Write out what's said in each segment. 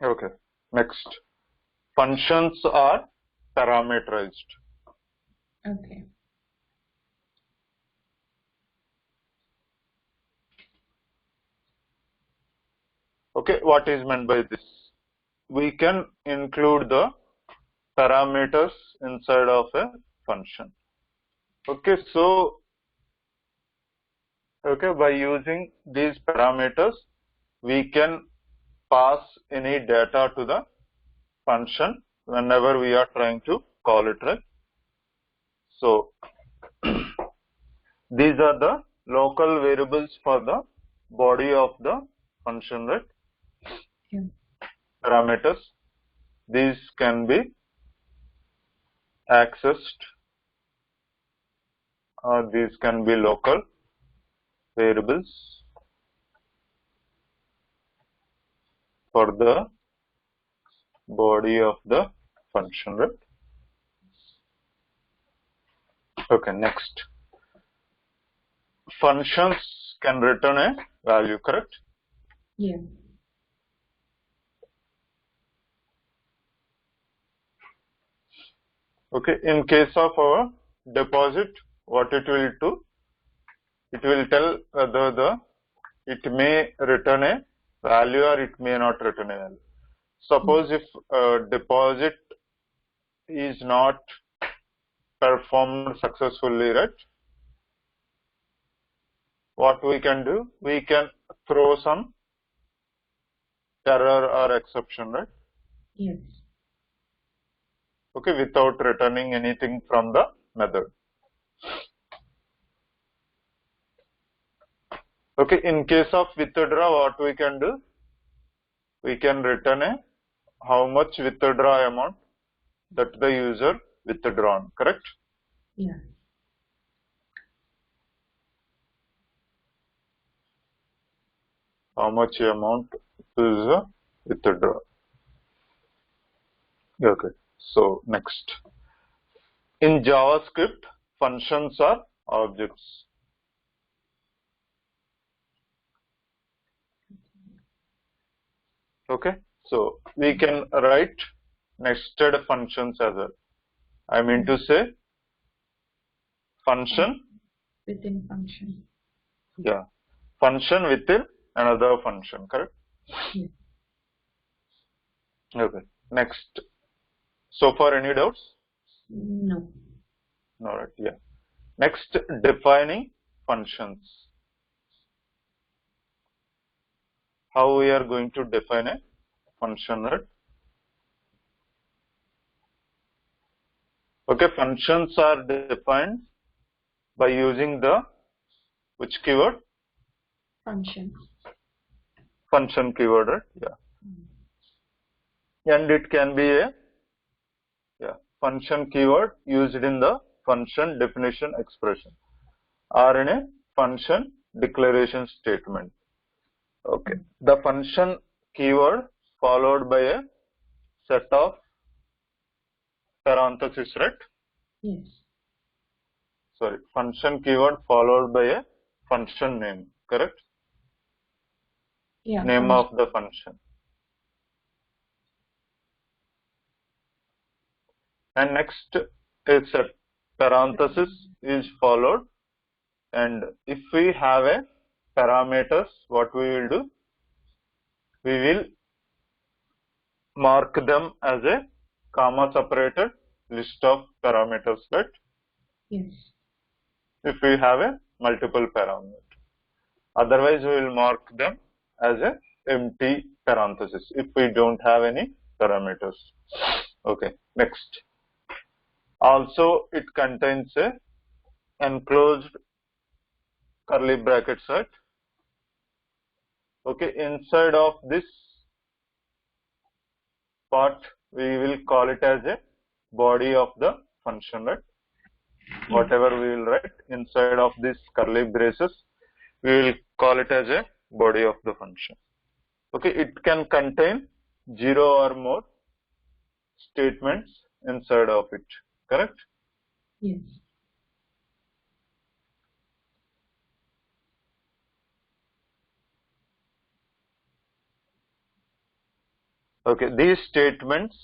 Okay. Next, functions are parameterized. Okay. Okay, what is meant by this? We can include the parameters inside of a function. Okay, so by using these parameters, we can pass any data to the function whenever we are trying to call it, right? So these are the local variables for the body of the function, right? Yeah. Parameters. These can be accessed, or these can be local variables for the body of the function, right? Okay, next. Functions can return a value, correct? Yeah. Okay, in case of our deposit, what it will do? It will tell whether it may return a value or it may not return a value. Suppose if deposit is not performed successfully, right? What we can do? We can throw some error or exception, right? Yes. Okay, without returning anything from the method. Okay, in case of withdraw, what we can do? We can return a how much withdraw amount that the user withdrawn, correct? Yeah. How much amount user withdraw. Okay, so next. In JavaScript, functions are objects. Okay, so we can write nested functions as well. I mean to say function, Within function. yeah, function within another function, correct? Yeah. Okay, next. So far, any doubts? No. All right, yeah. Next, defining functions. How we are going to define a function, right? Okay, functions are defined by using the which keyword? Function. Function keyword, right? Yeah. And it can be a function keyword used in the function definition expression or in a function declaration statement. Okay. The function keyword followed by a set of parentheses, right? Yes. Sorry, function keyword followed by a function name, correct? Yeah. Name of the function. And next is a parenthesis is followed, and if we have a parameters, what we will do? We will mark them as a comma separated list of parameters, right? Yes. If we have a multiple parameter. Otherwise, we will mark them as a empty parenthesis if we don't have any parameters. Okay, next. Also, it contains a enclosed curly brackets, right? Okay, inside of this part, we will call it as a body of the function, right? Whatever we will write inside of this curly braces, we will call it as a body of the function. Okay, it can contain 0 or more statements inside of it, correct? Yes. Okay, these statements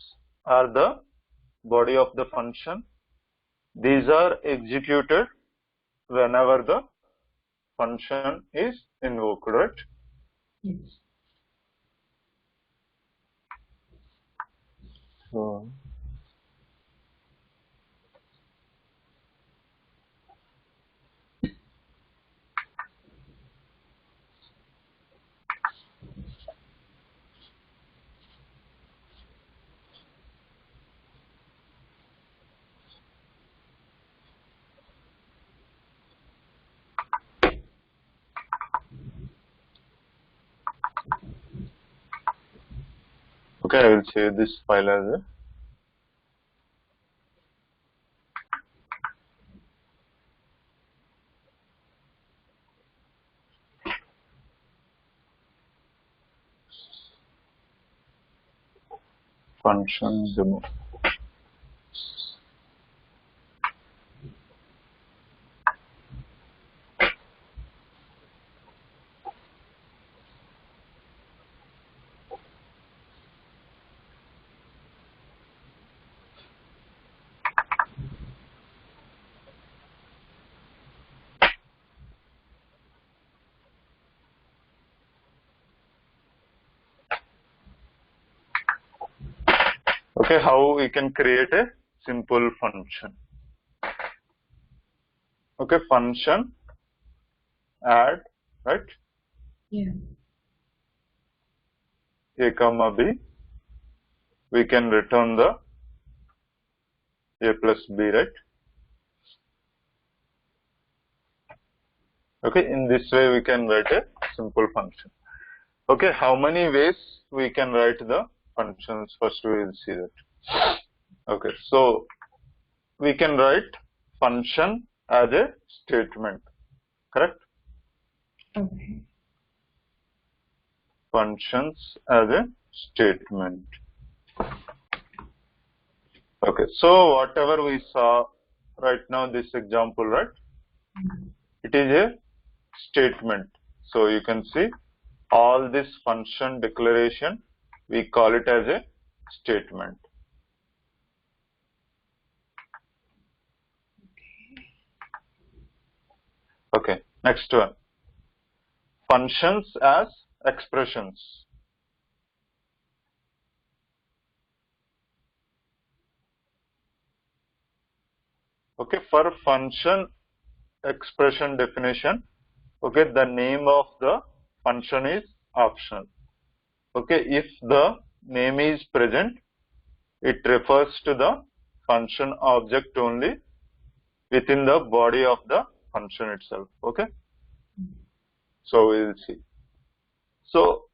are the body of the function. These are executed whenever the function is invoked, right? Yes. So, okay, I will save this file as a function demo. Okay, how we can create a simple function. Okay, function add, right? Yeah. A comma b. We can return the a plus b, right? Okay, in this way we can write a simple function. Okay, how many ways we can write the functions? First we will see that. Okay, so we can write function as a statement, correct? Okay. Functions as a statement. Okay, so whatever we saw right now, this example, right? It is a statement. So you can see all this function declaration, we call it as a statement. Okay, next one. Functions as expressions. Okay, for function expression definition, okay, the name of the function is optional. Okay, if the name is present, it refers to the function object only within the body of the function itself. Okay, so we will see. So,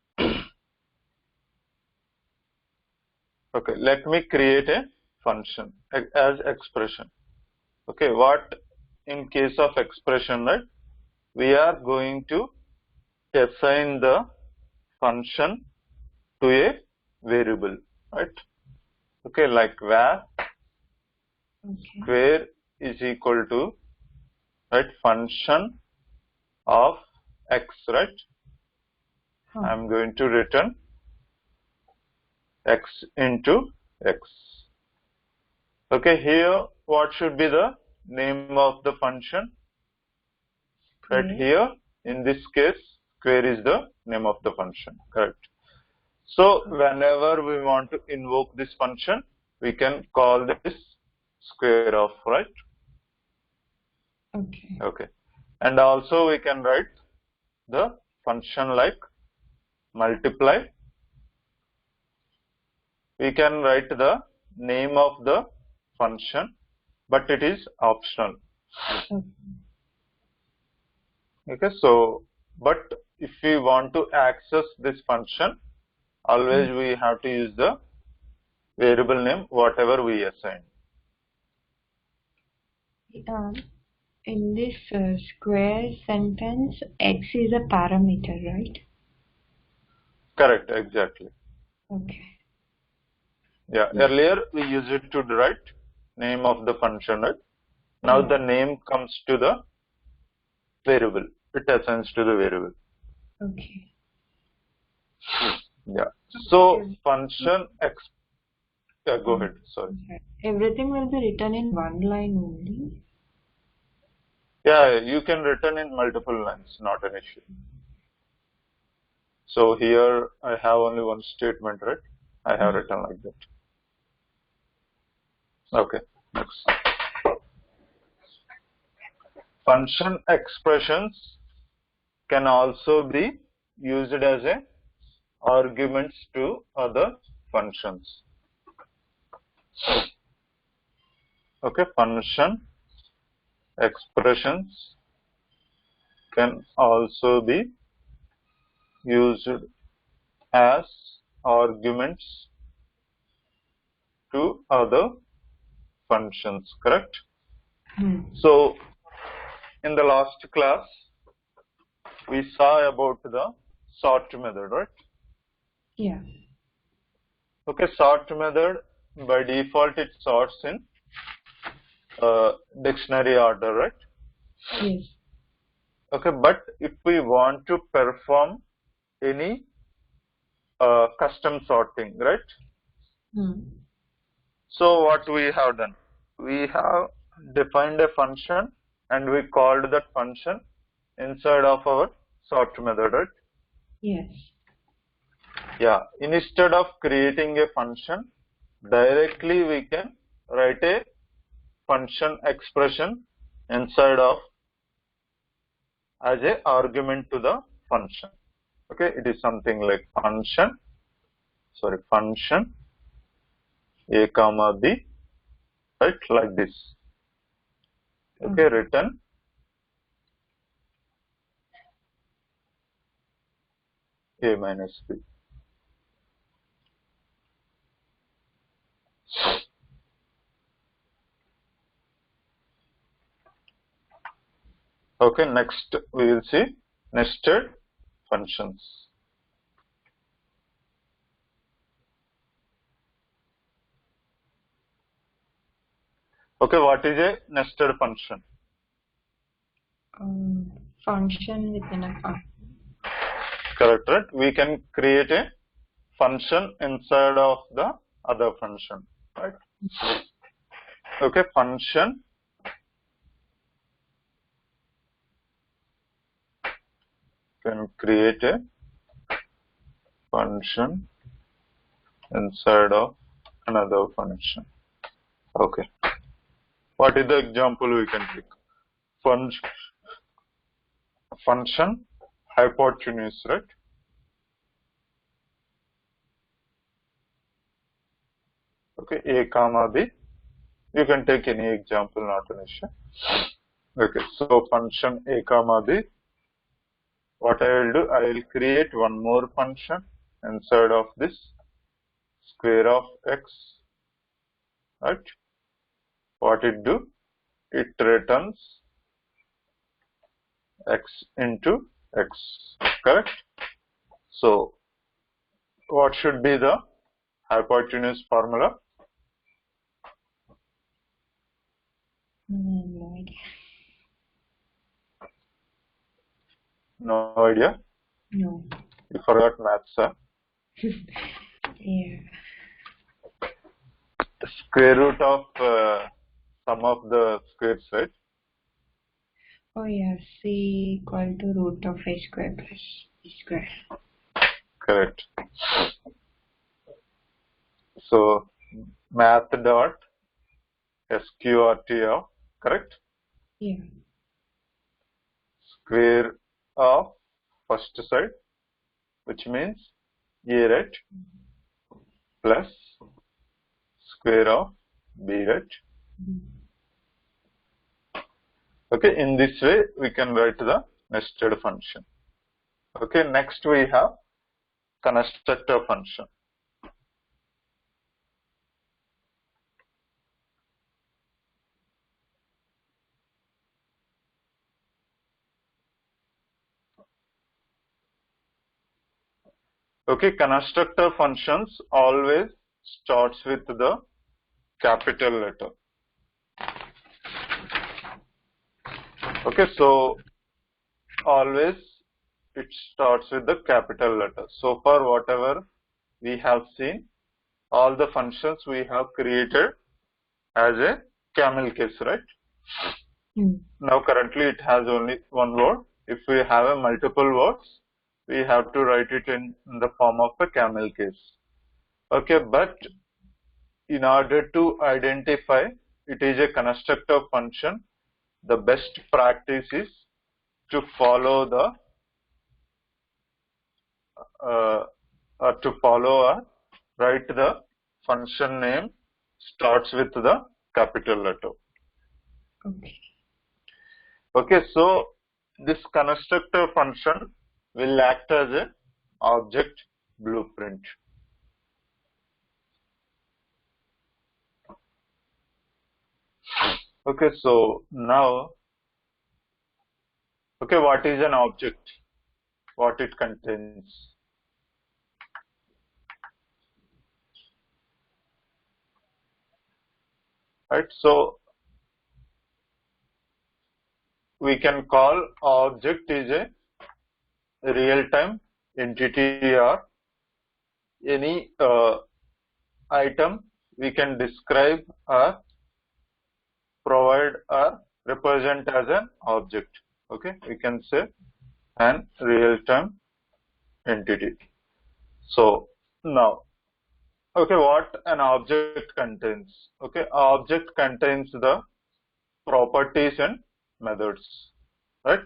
okay, let me create a function as expression. Okay, what in case of expression, right? We are going to assign the function to a variable, right? Okay, like var Okay. square is equal to, right, function of x, right? Huh. I'm going to return x into x. Okay, here what should be the name of the function? Right Square. here, in this case, square is the name of the function, correct? So whenever we want to invoke this function, we can call this square of, right? Okay. Okay. And also we can write the function like multiply. We can write the name of the function, but it is optional. Okay. Okay, so, but if we want to access this function, always we have to use the variable name, whatever we assign. In this square sentence, x is a parameter, right? Correct, exactly. Okay. Yeah, earlier we used it to write name of the function, right? Now Yeah. the name comes to the variable. It assigns to the variable. Okay. Yeah. So function go ahead. Sorry. Everything will be written in one line only. Yeah, you can written in multiple lines, not an issue. So here I have only one statement, right? I have written like that. Okay, next. Function expressions can also be used as a arguments to other functions. Okay, function expressions can also be used as arguments to other functions, correct? So in the last class we saw about the sort method, right? Yeah. Okay, sort method by default it sorts in dictionary order, right? Yes. Okay, but if we want to perform any custom sorting, right? So what we have done? We have defined a function and we called that function inside of our sort method, right? Yes. Yeah, instead of creating a function, directly we can write a function expression inside of as a argument to the function. Okay, it is something like function a comma b, right, like this. Okay, written a minus b. Okay, next we will see nested functions. Okay, what is a nested function? Function within a function. Correct, right? We can create a function inside of the other function, right? Okay, function can create a function inside of another function. Okay, what is the example we can take? Function hypotenuse, right? Okay, a comma b. You can take any example, not an issue. Okay, so function a comma b. What I will do, I will create one more function inside of this square of x, right? What it do? It returns x into x, correct? So what should be the hypotenuse formula? No idea. No idea? No. You forgot maths, huh? Yeah. The square root of sum of the squares, right? Oh yeah, c equal to root of a square plus b square. Correct. So math dot sqrt of, correct? Yeah. Square of first side, which means a, right? Plus square of b, right? Okay, in this way we can write the nested function. Okay, next we have constructor function. Okay, constructor functions always starts with the capital letter. Okay, so always it starts with the capital letter. So for whatever we have seen all the functions we have created as a camel case, right? Now currently it has only one word. If we have a multiple words, we have to write it in the form of a camel case. Okay, but in order to identify it is a constructor function, the best practice is to follow the write the function name starts with the capital letter. Okay. Okay, so this constructor function will act as an object blueprint. Okay, so now, okay, what is an object? What it contains? Right, so we can call object is a real-time entity or any item we can describe or provide or represent as an object. Okay, we can say an real-time entity. So now, okay, what an object contains? Okay, object contains the properties and methods, right?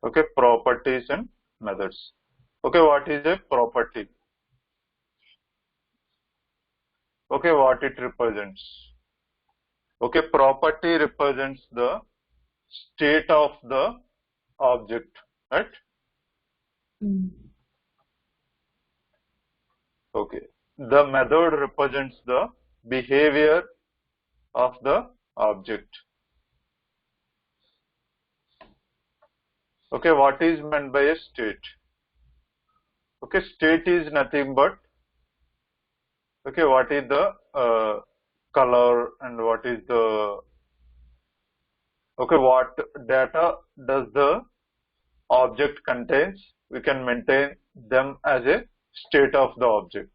Okay, properties and methods. Okay, what is a property? Okay, what it represents? Okay, property represents the state of the object, right? Okay, the method represents the behavior of the object. Okay, what is meant by a state? Okay, state is nothing but, okay, what is the color and what is the, okay, what data does the object contains? We can maintain them as a state of the object,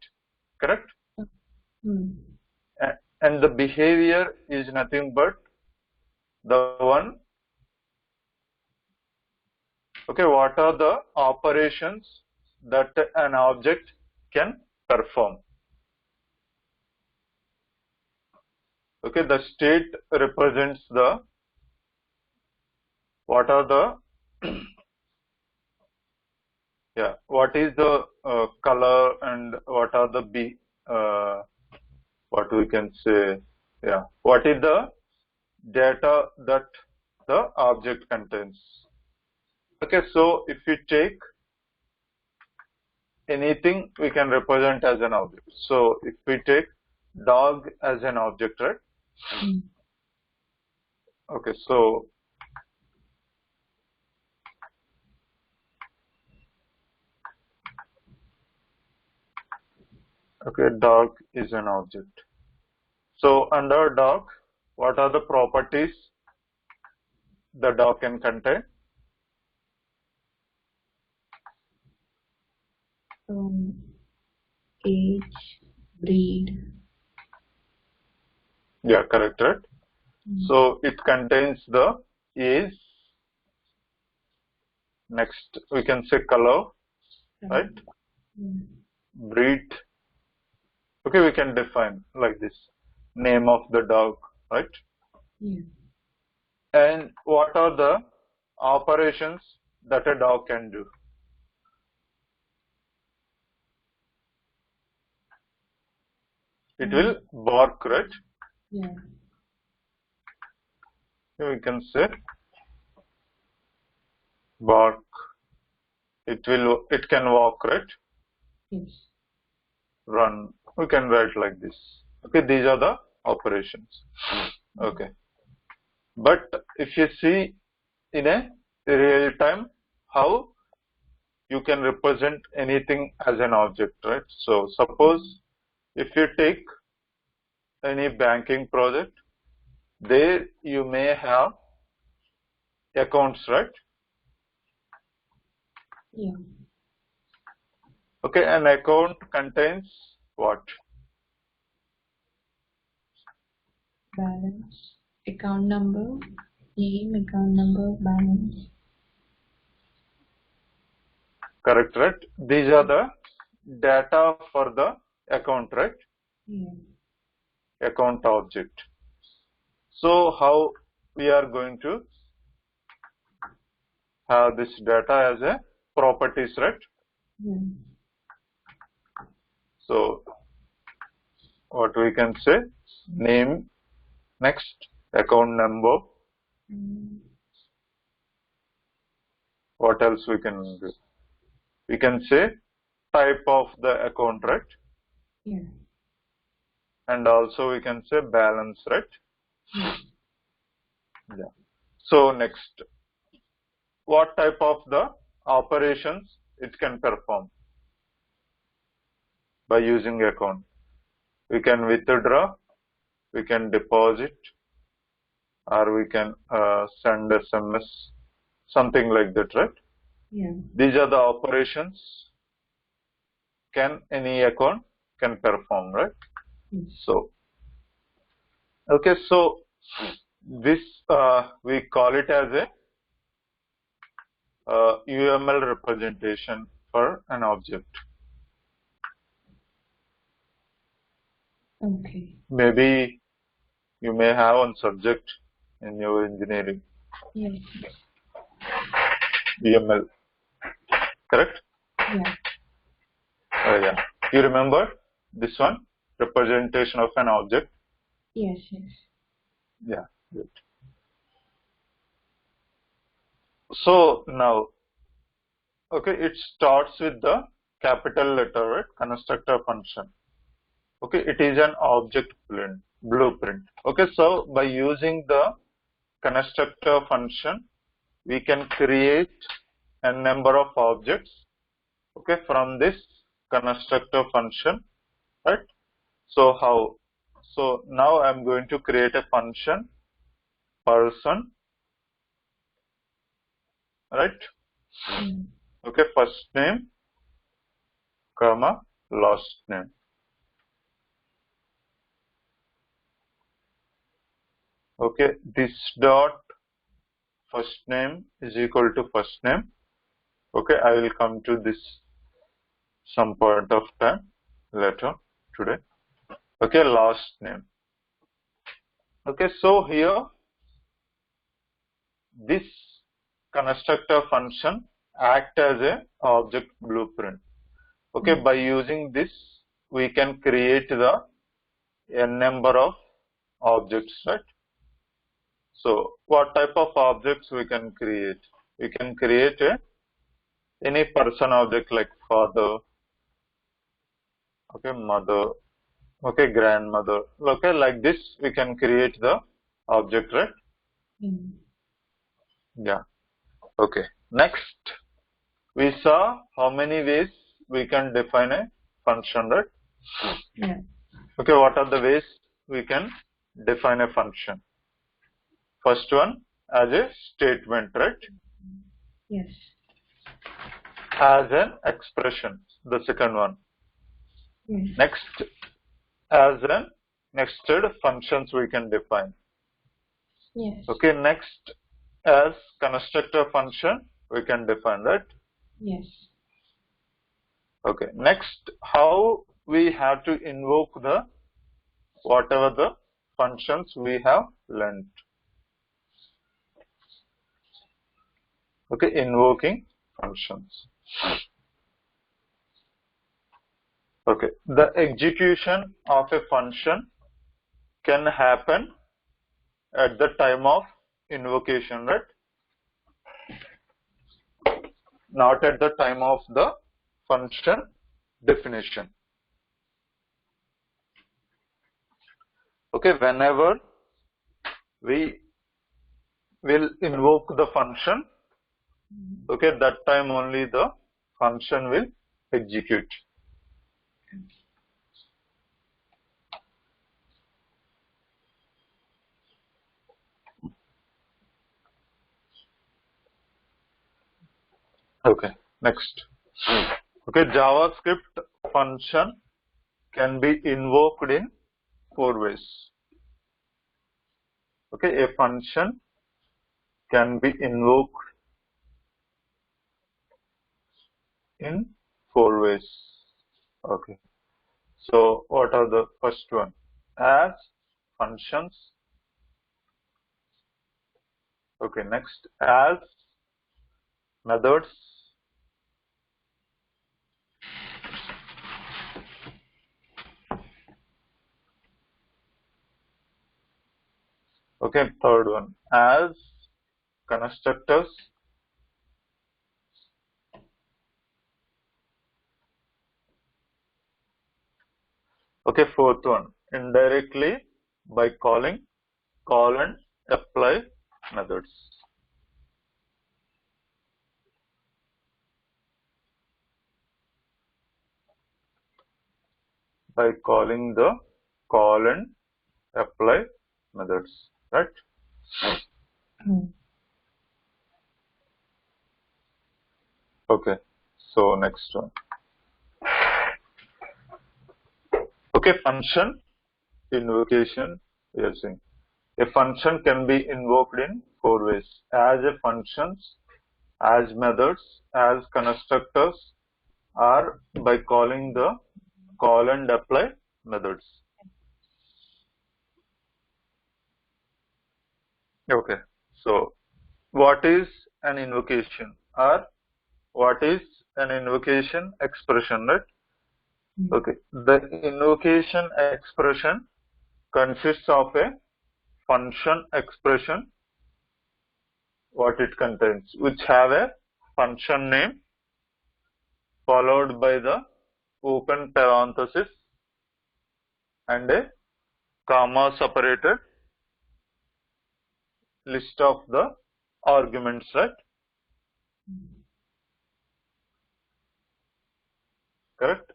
correct? And the behavior is nothing but the one, okay, what are the operations that an object can perform? Okay, the state represents the, what are the, yeah, what is the color and what are the what we can say, yeah, what is the data that the object contains. Okay, so if we take anything, we can represent as an object. So if we take dog as an object, right? Okay, so okay, dog is an object. So under dog, what are the properties the dog can contain? Age, breed. Yeah, correct, right? So it contains the age. Next, we can say color, right? Breed. Okay, we can define like this. Name of the dog, right? And what are the operations that a dog can do? It will bark, right? Yeah. We can say bark. It can walk, right? Yes. Run. We can write like this. Okay, these are the operations. Okay. But if you see in a real time, how you can represent anything as an object, right? So suppose if you take any banking project, there you may have accounts, right? Yeah. Okay, an account contains what? Balance. Account number. Name, account number, balance. Correct, right? These are the data for the account, right? Yeah. Account object. So how we are going to have this data as a properties, right? Yeah. So what we can say, name, next account number, what else we can do? We can say type of the account, right? Yeah. And also we can say balance, right? Yeah. Yeah. So next, what type of the operations it can perform by using account? We can withdraw, we can deposit, or we can send SMS, something like that, right? Yeah. These are the operations can any account can perform, right? Yes. So, okay, so this we call it as a UML representation for an object. Okay. Maybe you may have one subject in your engineering, Yes. UML, correct? Yeah. Yeah. You remember this one, representation of an object? Yes. Yes. Yeah. Good. So now, okay, it starts with the capital letter, right? Constructor function. Okay, it is an object blueprint. Okay, so by using the constructor function, we can create a number of objects, okay, from this constructor function, right? So how? So now I'm going to create a function person, right? Mm. Okay, first name, comma, last name. Okay, this dot first name is equal to first name. Okay, I will come to this some point of time later today. Okay, last name. Okay, so here this constructor function act as a object blueprint. Okay, by using this we can create the a number of objects, right? So what type of objects we can create? We can create any person object like father, okay, mother, okay, grandmother. Okay, like this we can create the object, right? Mm. Yeah. Okay. Next, we saw how many ways we can define a function, right? Yeah. Okay, what are the ways we can define a function? First one as a statement, right? Yes. As an expression, the second one. Yes. Next, as an nested functions we can define. Yes. Okay, next as constructor function we can define, right? Yes. Okay, next how we have to invoke the whatever the functions we have learned. Okay, invoking functions. Okay, the execution of a function can happen at the time of invocation, right? Not at the time of the function definition. Okay, whenever we will invoke the function, okay, that time only the function will execute. Okay, next. Okay, JavaScript function can be invoked in 4 ways. Okay, a function can be invoked in 4 ways. Okay, so what are the first one? As functions. Okay, next as methods. Okay, third one as constructors. Okay, fourth one indirectly by calling call and apply methods. By calling the call and apply methods, right? Okay, so next one. Okay, function invocation. We are saying a function can be invoked in 4 ways: as a functions, as methods, as constructors, or by calling the call and apply methods. Okay, so what is an invocation, or what is an invocation expression, right? Okay, the invocation expression consists of a function expression, what it contains, which have a function name followed by the open parenthesis and a comma separated list of the arguments, right? Correct?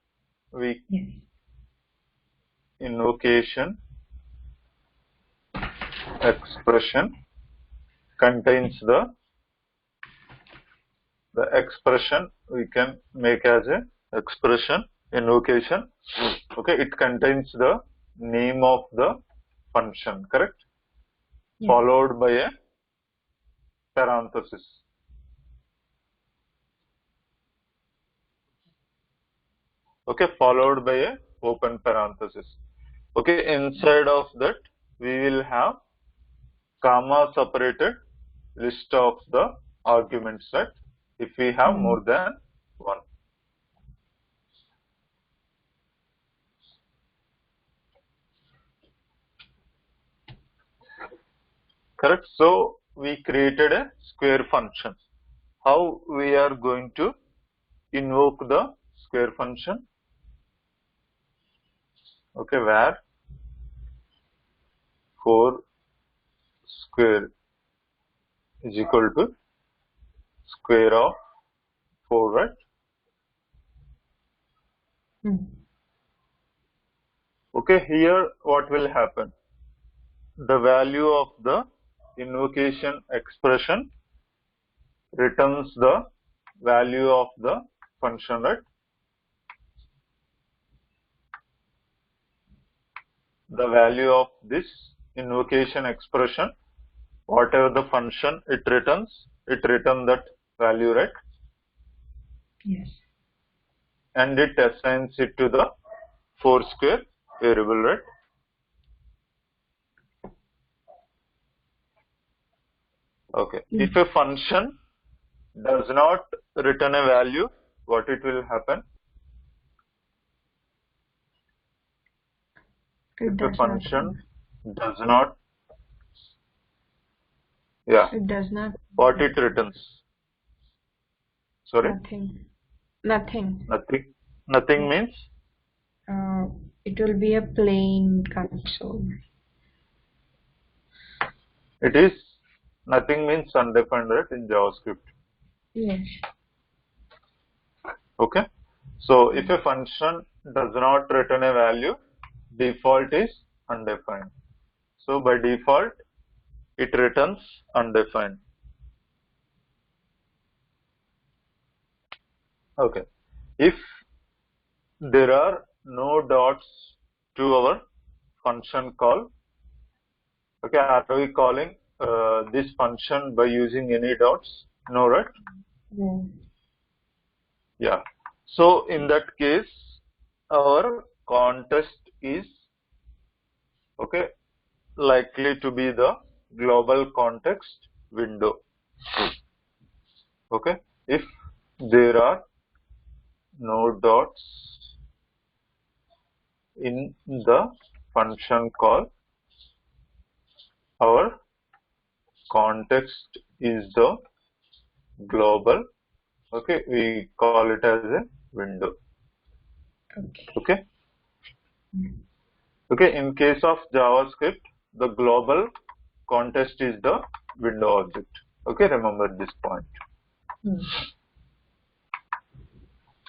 Yes. Invocation expression contains the expression we can make as a expression invocation. Okay, it contains the name of the function, correct? Yes. Followed by a parenthesis. Okay, followed by a open parenthesis. Okay, inside of that we will have comma separated list of the arguments, right? If we have more than one. Correct. So we created a square function. How we are going to invoke the square function? Okay, where 4 square is equal to square of 4, right? Okay, here what will happen? The value of the invocation expression returns the value of the function, right? The value of this invocation expression, whatever the function it returns that value, right? Yes. And it assigns it to the 4 square variable, right? Okay. If a function does not return a value, what it will happen? If a function does not, it does not. What it returns? Sorry? Nothing. Nothing means? It will be a plain console. It is nothing means undefined, right, in JavaScript. Yes. Okay. So if a function does not return a value, default is undefined. So by default, it returns undefined. Okay. if there are no dots to our function call, okay, are we calling this function by using any dots? No, right? No. Yeah. So in that case, our context is, okay, likely to be the global context window. Okay, if there are no dots in the function call, our context is the global. Okay, we call it as a window. Okay. Okay. Okay, in case of JavaScript, the global context is the window object. Okay, remember this point.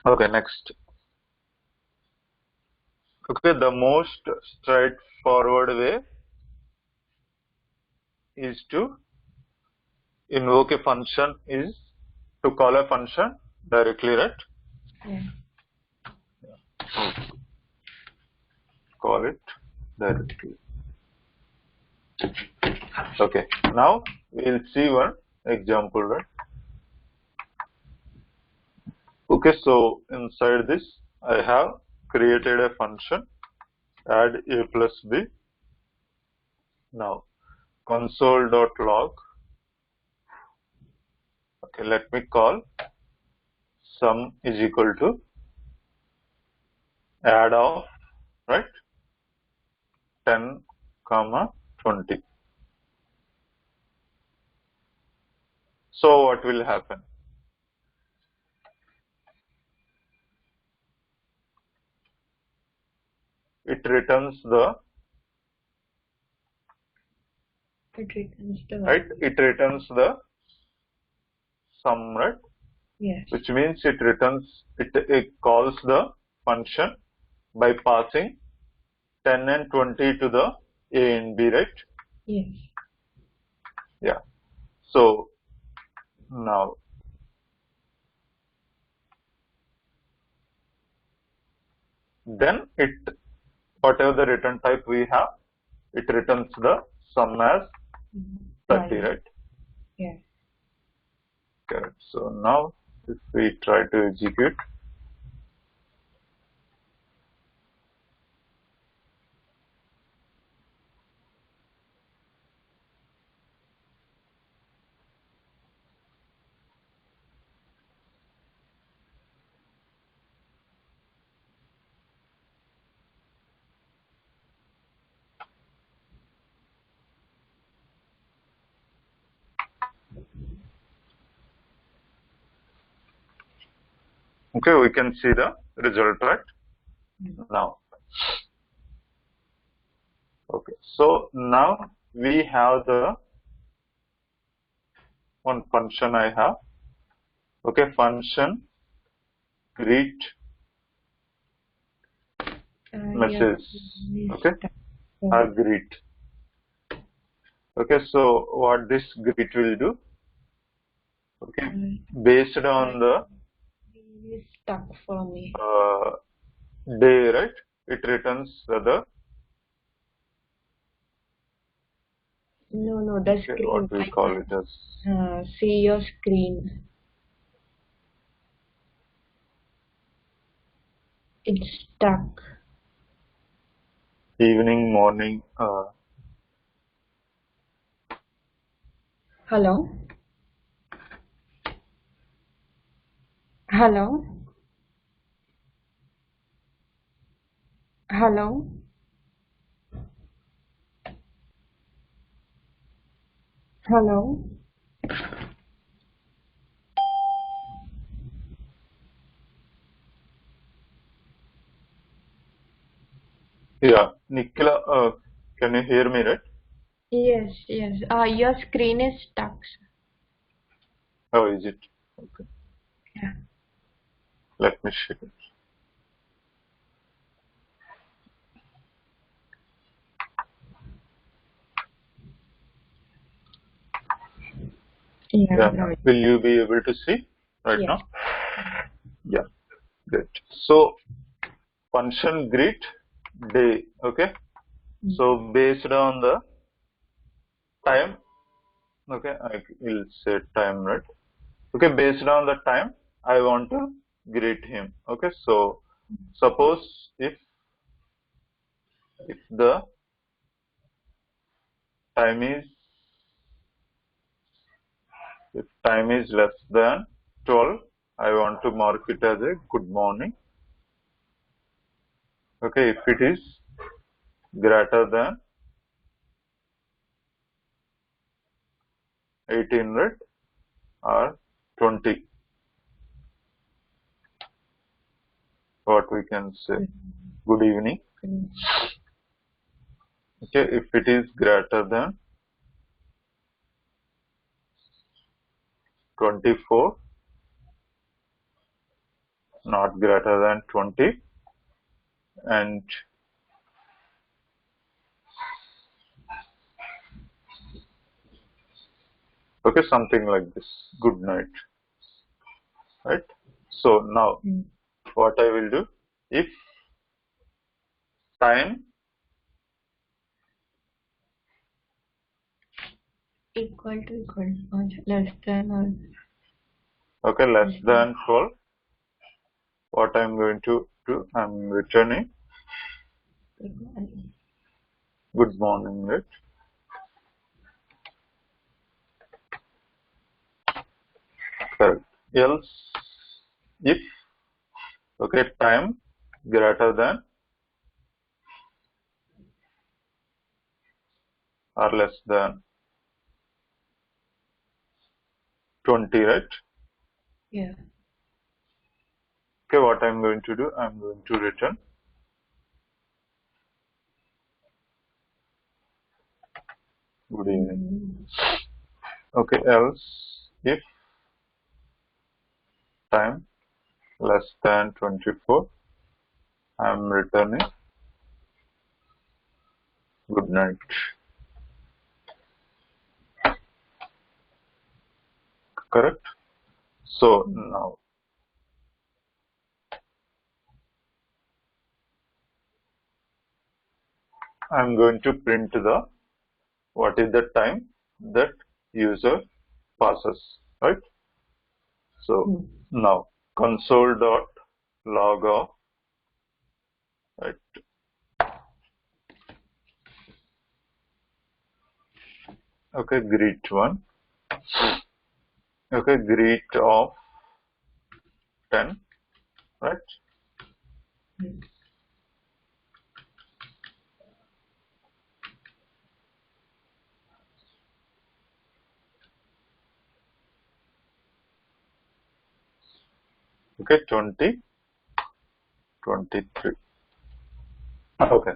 Okay, next. Okay, the most straightforward way is to invoke a function, is to call a function directly, right? Yeah. Call it directly. Okay, now we'll see one example, right? Okay, so inside this, I have created a function, add a plus b. Now, console.log. Okay, let me call sum is equal to add of, right, 10, 20. So what will happen? It returns the, It returns the right, it returns the sum, right? Yes. Which means it returns, it calls the function by passing 10 and 20 to the a and b, right? Yes. Yeah. So now then it, whatever the return type we have, it returns the sum as 30, right? Yeah. Correct. So now if we try to execute, okay, we can see the result, right? Now, okay, so now we have the one function I have, okay, function greet message, okay, or greet. Okay, so what this greet will do, okay, based on the It's stuck for me. day, right, it returns the, No, the okay, screen. what we call it as See your screen. It's stuck. evening, morning, Hello? Hello? Hello? Hello? yeah, Nikhila, can you hear me, right? Yes. Your screen is stuck. How is it? Okay, Yeah. let me share it. Yeah. No. Will you be able to see right Yes. now? Yeah. Great. So function greet day. Okay. So based on the time, okay, I will say time, right? Okay, based on the time, I want to greet him. Okay, so suppose if the time is less than 12, I want to mark it as a good morning. Okay, if it is greater than 1800 or 20, what we can say, good evening. Okay, if it is greater than 24, not greater than 20, and okay, something like this, good night, right? So now what I will do, if time equal to or less than or okay less than 12, what I'm going to do, I'm returning good morning, right? Correct. Else if okay time greater than or less than 20, right? yeah. Okay, what I'm going to do, I'm going to return good evening. Okay, else if time less than 24, I'm returning good night. Correct. So now I'm going to print the what is the time that user passes, right? So now console.log of, right? Okay, greet one. Okay, greet of 10, right? Okay, 20, 23. Okay,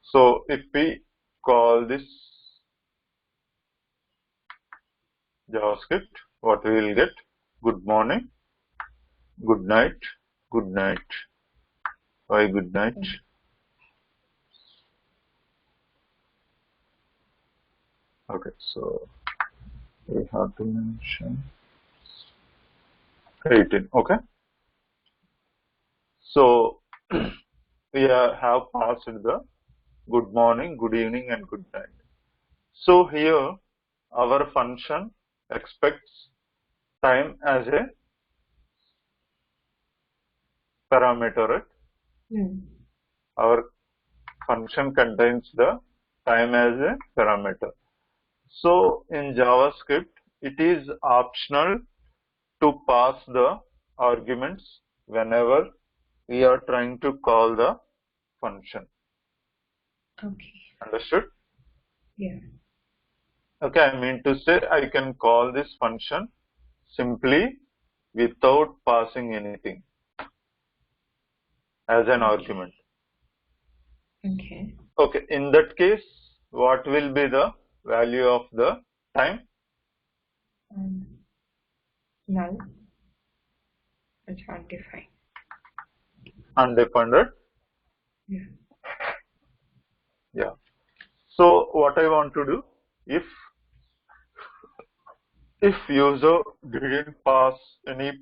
so if we call this JavaScript, what we will get? Good morning, good night, good night. Why good night? Okay, so we have to mention 18. Okay, so we have passed the good morning, good evening, and good night. So here our function expects time as a parameter, right? Our function contains the time as a parameter. So in JavaScript, it is optional to pass the arguments whenever we are trying to call the function. Okay. Understood? Yeah. Okay, I mean to say I can call this function simply without passing anything as an argument. Okay. Okay, in that case, what will be the value of the time? Null. It's undefined. Undefined, right? Yeah. Yeah. So what I want to do, if user didn't pass any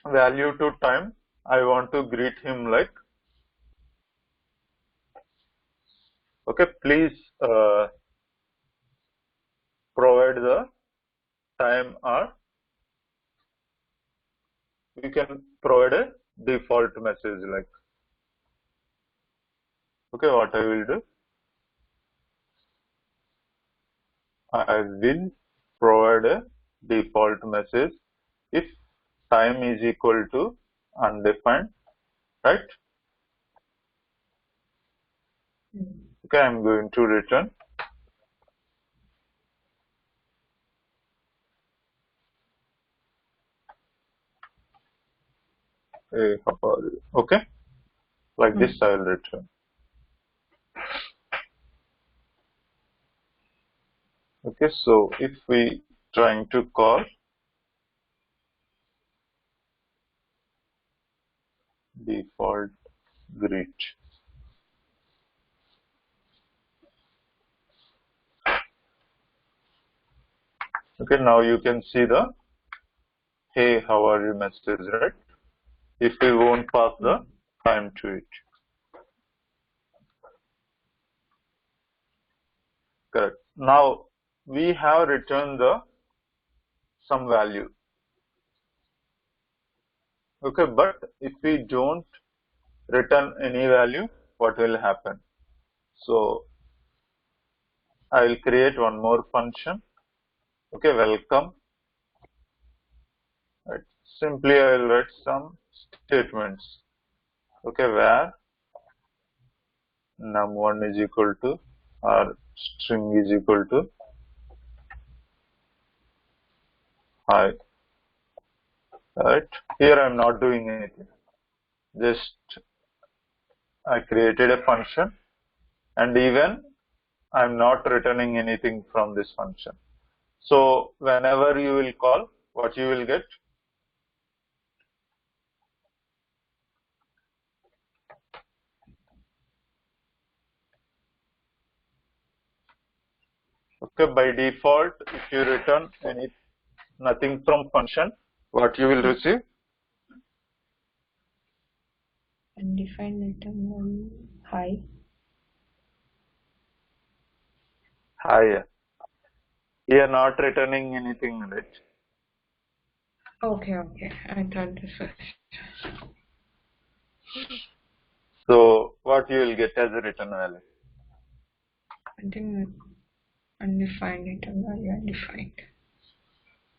value to time, I want to greet him like, okay, please provide the time, or we can provide a default message like, okay, what I will do, I will provide a default message if time is equal to undefined, right? Okay, I'm going to return. Hey, how are you? Okay, like this I will return. Okay, so if we trying to call default greet, okay, now you can see the hey, how are you message, right? If we won't pass the time to it. Correct. Now we have returned the some value. Okay, but if we don't return any value, what will happen? So I will create one more function. Okay, welcome. Right. Simply I will write some statements. Okay, where num1 is equal to or string is equal to hi. Right. Here I am not doing anything. Just I created a function, and even I am not returning anything from this function. So whenever you will call, what you will get? Okay, by default, if you return nothing from function, what you will receive? Undefined item hi. Hi. You are not returning anything, right? Okay, I thought this was. So what you will get as a return value? I think undefined item value undefined.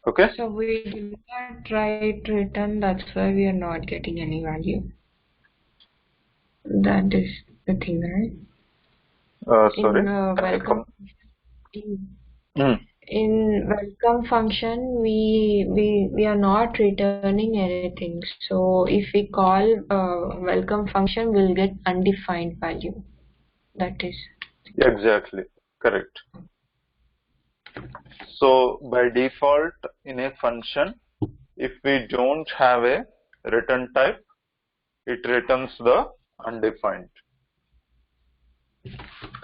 Okay. So we did not write return, that's why we are not getting any value. That is the thing, right? Sorry. In welcome. Hmm. In welcome function, we are not returning anything. So if we call welcome function, we'll get undefined value. That is. Exactly. Correct. So by default, in a function, if we don't have a return type, it returns the undefined.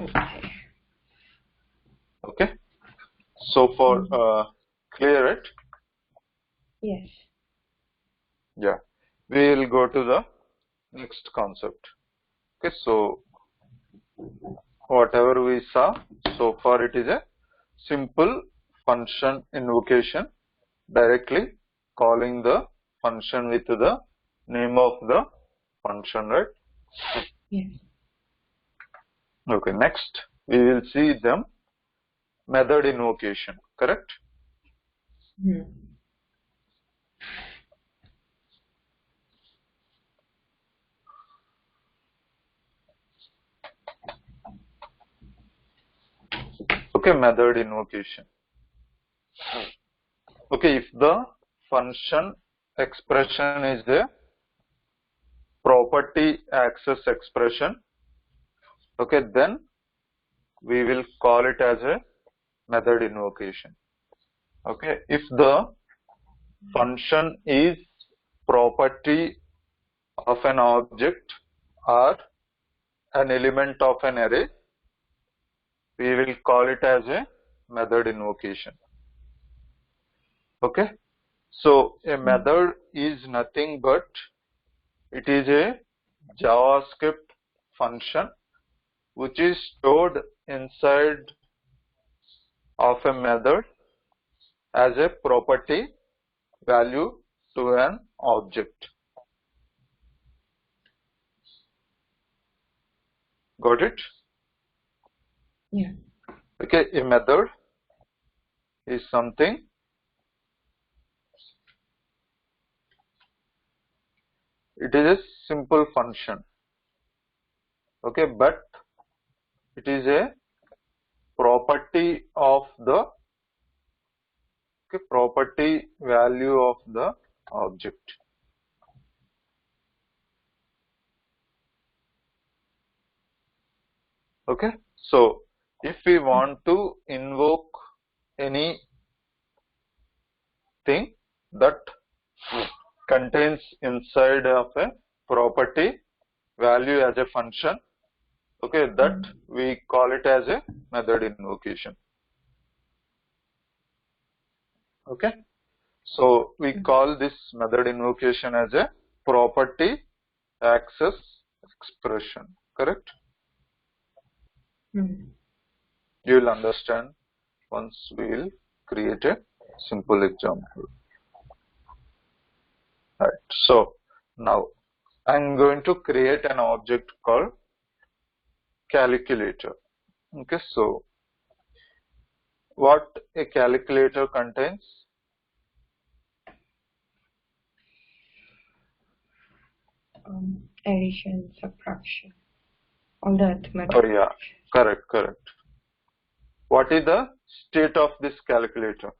Okay. Okay. So for clear it? Yes. Yeah. We will go to the next concept. Okay. So whatever we saw so far, it is a simple function invocation, directly calling the function with the name of the function, right? Yes. Okay, next we will see them method invocation, correct? Okay, method invocation. Okay, if the function expression is a property access expression, okay, then we will call it as a method invocation. Okay, if the function is property of an object or an element of an array, we will call it as a method invocation. Okay, so a method is nothing but it is a JavaScript function which is stored inside of a method as a property value to an object. Got it? Yeah. Okay, a method is something it is a simple function. Okay, but it is a property of the property value of the object. Okay, so if we want to invoke anything that contains inside of a property value as a function, okay, that we call it as a method invocation. Okay, so we call this method invocation as a property access expression, correct? You will understand once we will create a simple example. Right, so now I'm going to create an object called calculator. Okay, so what a calculator contains? Addition, subtraction, all the arithmetic. Oh yeah, correct. What is the state of this calculator?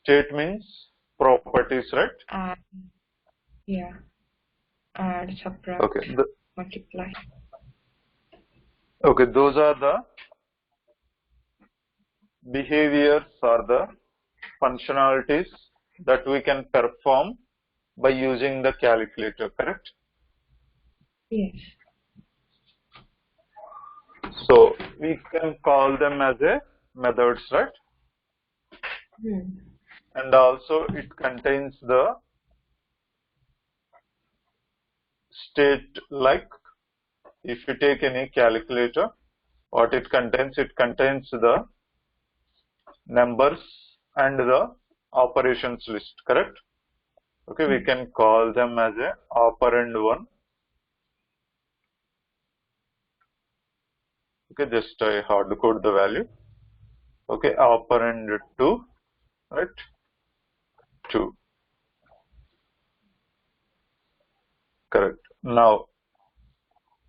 State means properties, right? Yeah. Add, subtract, okay, multiply. Okay, those are the behaviors or the functionalities that we can perform by using the calculator, correct? Yes. So we can call them as a methods, right? And also it contains the state, like if you take any calculator, what it contains the numbers and the operations list, correct? Okay, we can call them as a operand 1. Okay, just I hard code the value. Okay, operand 2, right? 2. Correct. Now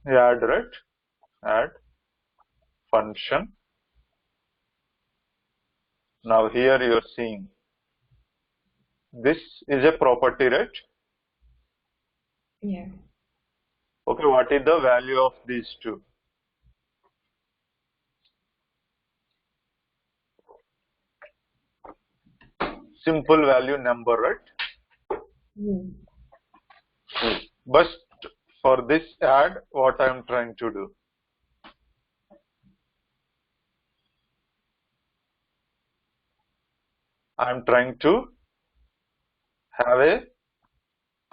add, right? Add function. Now here you are seeing this is a property, right? Yeah. Okay, what is the value of these two? Simple value number, right? But for this add, what I am trying to do? I am trying to have a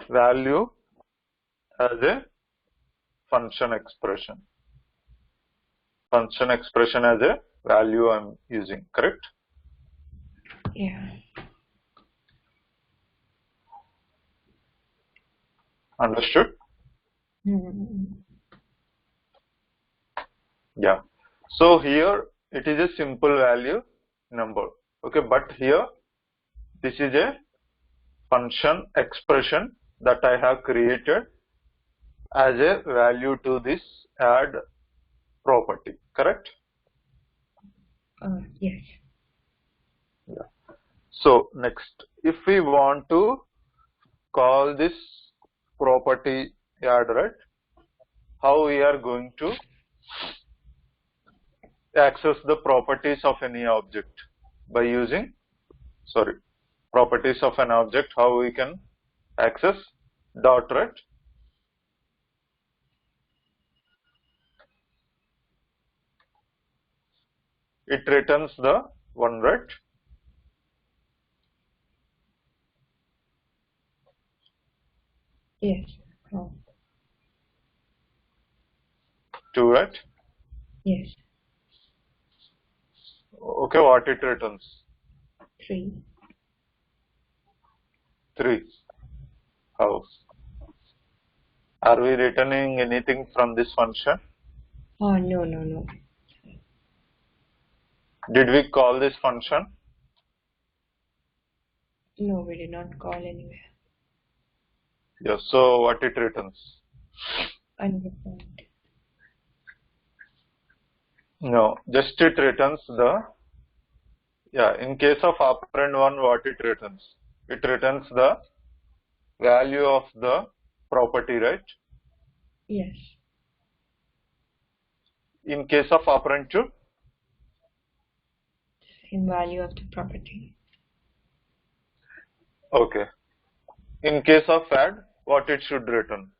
value as a function expression. Function expression as a value I am using, correct? Yeah. Understood? Yeah. So here it is a simple value number. Okay, but here this is a function expression that I have created as a value to this add property, correct? Yes. Yeah. So next, if we want to call this property add, right, how we are going to access the properties of any object by using, properties of an object, how we can access dot, right? it returns the 1, right? Yes. Oh, 2, right? yes. Okay, what it returns? 3. 3. How? Are we returning anything from this function? Oh, no. Did we call this function? No, we did not call anywhere. Yes, so what it returns? Undefined. No, just it returns the, in case of operand 1, what it returns? It returns the value of the property, right? Yes. In case of operand 2? Same value of the property. Okay. In case of add, what it should return?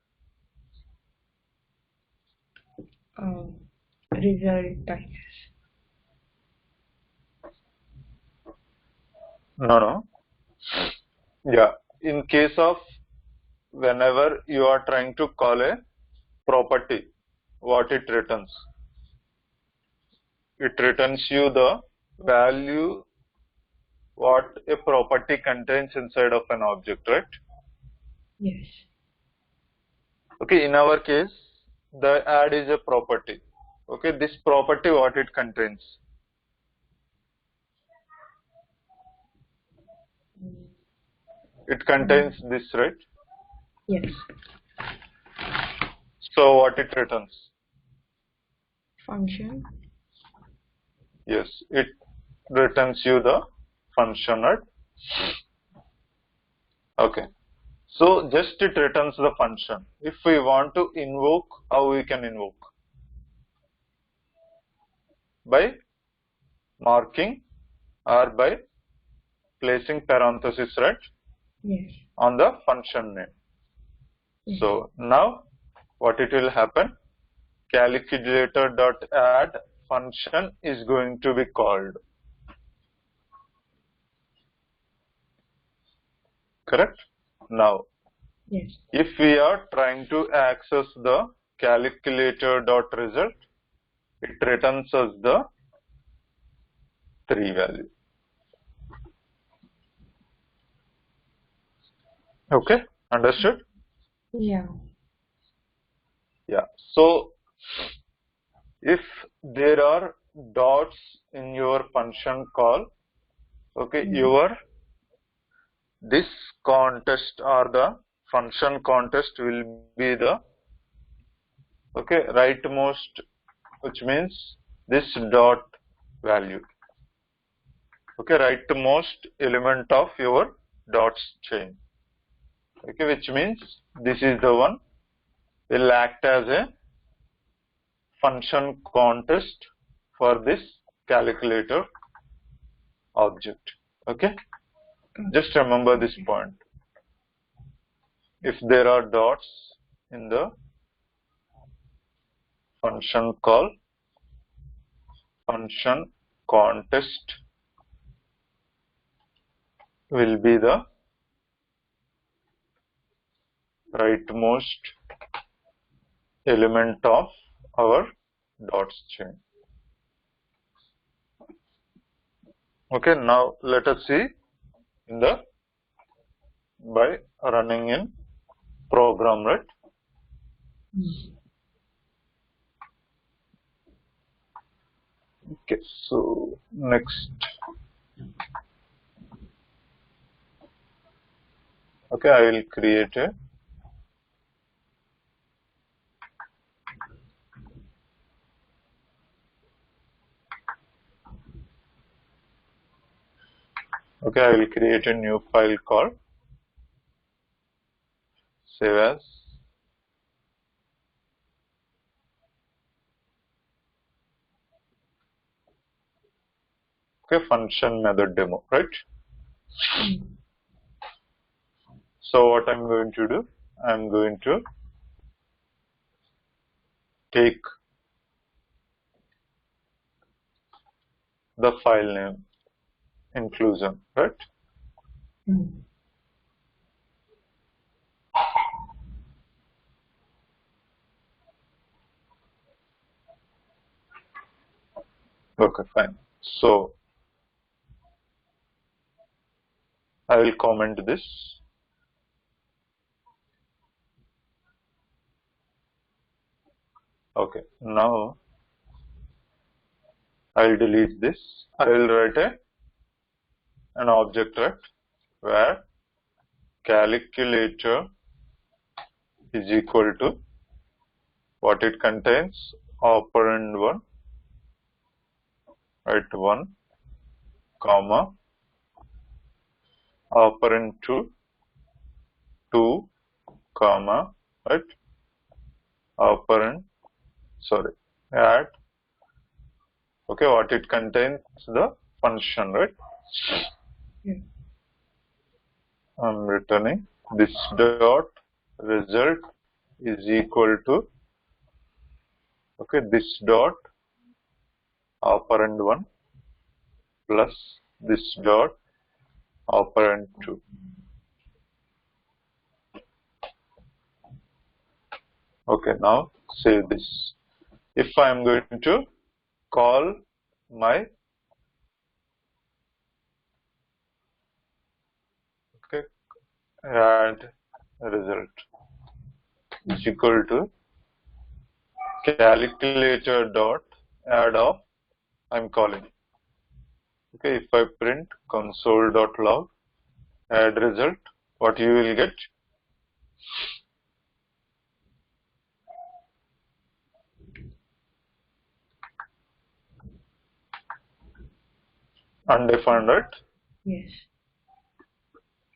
Result, I guess. No. Yeah. In case of whenever you are trying to call a property, what it returns? It returns you the value what a property contains inside of an object, right? Yes. Okay, in our case, the add is a property. Okay, this property what it contains? It contains this, right? Yes. So what it returns? Function. Yes, it returns you the function, right? Okay. So just it returns the function. If we want to invoke, how we can invoke? By marking or by placing parenthesis, right? Yes. On the function name. Yes. So now what it will happen? Calculator.add function is going to be called. Correct? Now, Yes. if we are trying to access the calculator.result, it returns us the 3 value. Okay, understood? Yeah. Yeah. So, if there are dots in your function call, okay, this context or the function context will be the rightmost, which means this dot value. Okay, rightmost element of your dots chain. Okay, which means this is the one will act as a function context for this calculator object. Okay, just remember this point. If there are dots in the function call, function context will be the rightmost element of our dots chain. Okay, now let us see by running in program, right? Okay, so next. Okay, I will create a new file called save as function method demo, right? So what I'm going to do, I'm going to take the file name inclusion, right? Okay, fine. So I will comment this. Okay, now I will delete this. I will write an object, right, where calculator is equal to what it contains, operand 1, right, 1, comma, operand 2, 2, comma, right, operand, sorry, add, okay, what it contains, the function, right? I'm returning this dot result is equal to, okay, this dot operand 1 plus this dot operand 2. Okay, now save this. If I am going to call my, okay, add result is equal to calculator dot add of, I'm calling. Okay, if I print console dot log add result, what you will get? Undefined, right? Yes.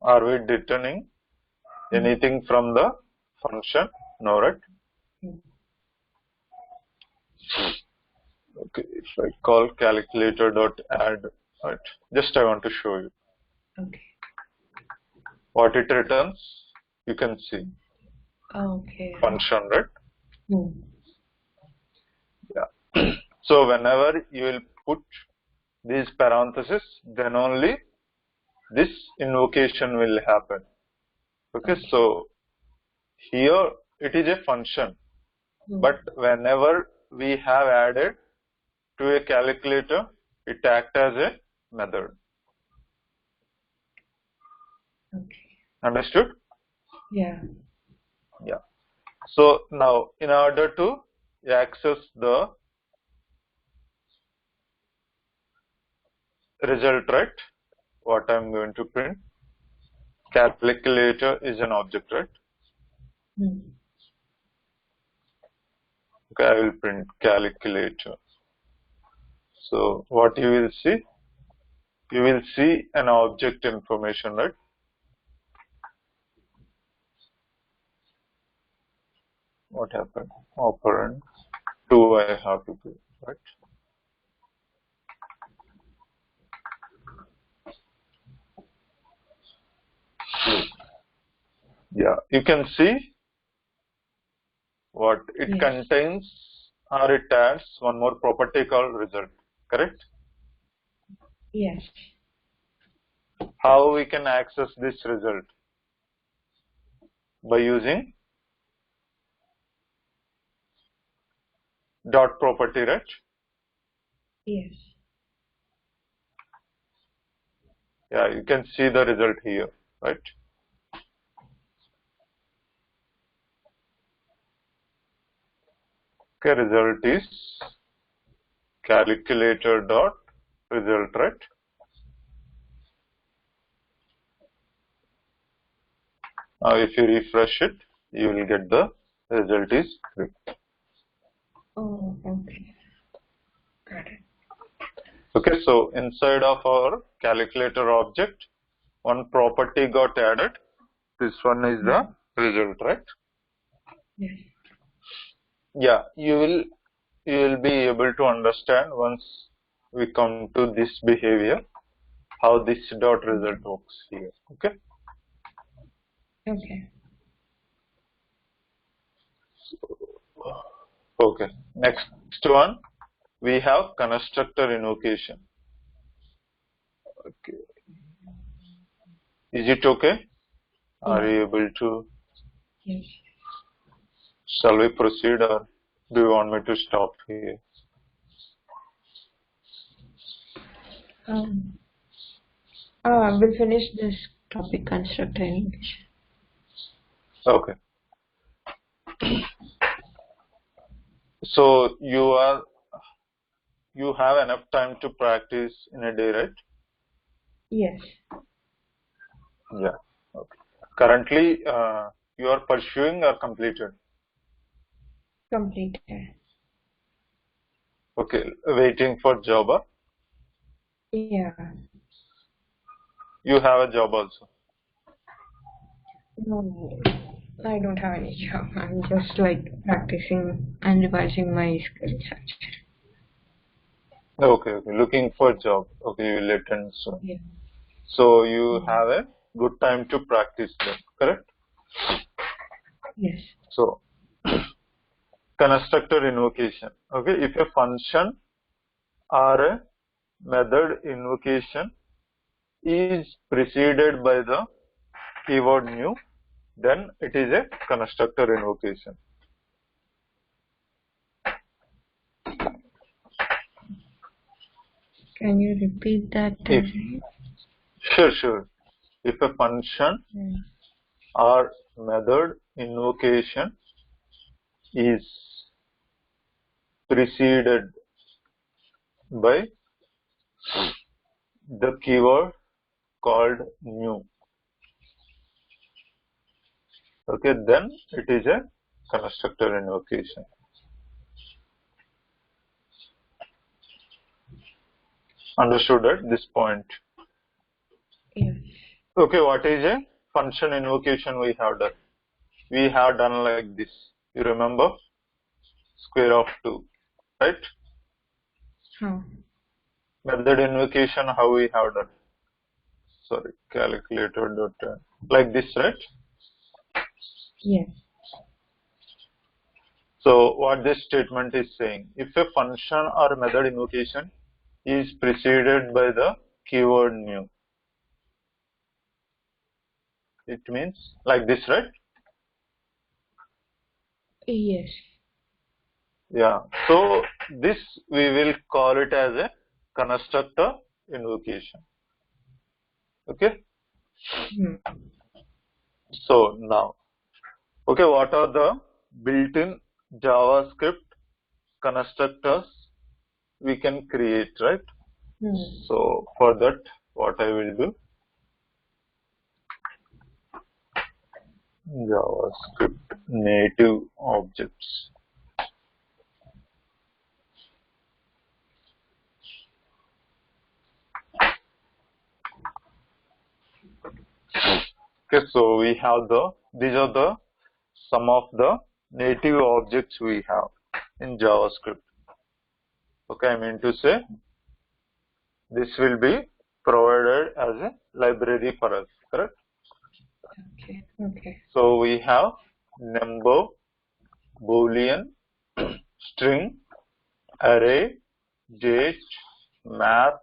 Are we returning anything from the function? No, right? Okay, if I call calculator dot add, right? Just I want to show you. Okay. What it returns, you can see. Okay. Function, right? Yeah. So whenever you will put these parentheses, then only this invocation will happen. Okay, so here it is a function, but whenever we have added to a calculator, it acts as a method. Okay. Understood? Yeah. Yeah. So now in order to access the result, right, what I'm going to print, calculator is an object, right? Okay, I will print calculator. So what you will see? You will see an object information, right? What happened? Operand 2 I have to do, right? Yeah, you can see what it contains, or it adds one more property called result, correct? Yes. How we can access this result? By using dot property, right? Yes. Yeah, you can see the result here, right? Okay, result is calculator dot result, right? Now if you refresh it, you will get the result is 3. Oh, okay. Got it. Okay, so inside of our calculator object, one property got added. This one is the result, right? Yes. Yeah, you will be able to understand once we come to this behavior, how this dot result works here. Okay. Okay. Okay. Next one, we have constructor invocation. Okay. Is it okay? Are Yeah. you able to? Yes. Shall we proceed, or do you want me to stop here? Um, we'll finish this topic constructor invocation. Okay. So you have enough time to practice in a day, right? Yes. Yeah. Okay. Currently, you are pursuing or completed? Completed. Okay. Waiting for job, or Yeah. you have a job also? No, I don't have any job. I'm just like practicing and revising my skills actually. Okay. Okay. Looking for job. Okay. You will attend soon. Yeah. So you Yeah. have a good time to practice them, correct? Yes. So constructor invocation. Okay. If a function or a method invocation is preceded by the keyword new, then it is a constructor invocation. Can you repeat that If again? sure. If a function Yeah. or method invocation is preceded by the keyword called new, okay, then it is a constructor invocation. Understood at this point? Yes. Okay, what is a function invocation we have done? We have done like this. You remember? Square of 2, right? How? Method invocation, how we have done? Sorry, calculator. Like this, right? Yes. So what this statement is saying, if a function or method invocation is preceded by the keyword new, it means like this, right? Yes. Yeah. So this we will call it as a constructor invocation. Okay. Hmm. So now, okay, what are the built-in JavaScript constructors we can create, right? Hmm. So for that, what I will do, JavaScript native objects. Okay, so we have these are the some of the native objects we have in JavaScript. Okay, I mean to say this will be provided as a library for us, correct? Okay. Okay. So we have number, boolean, string, array, date, math,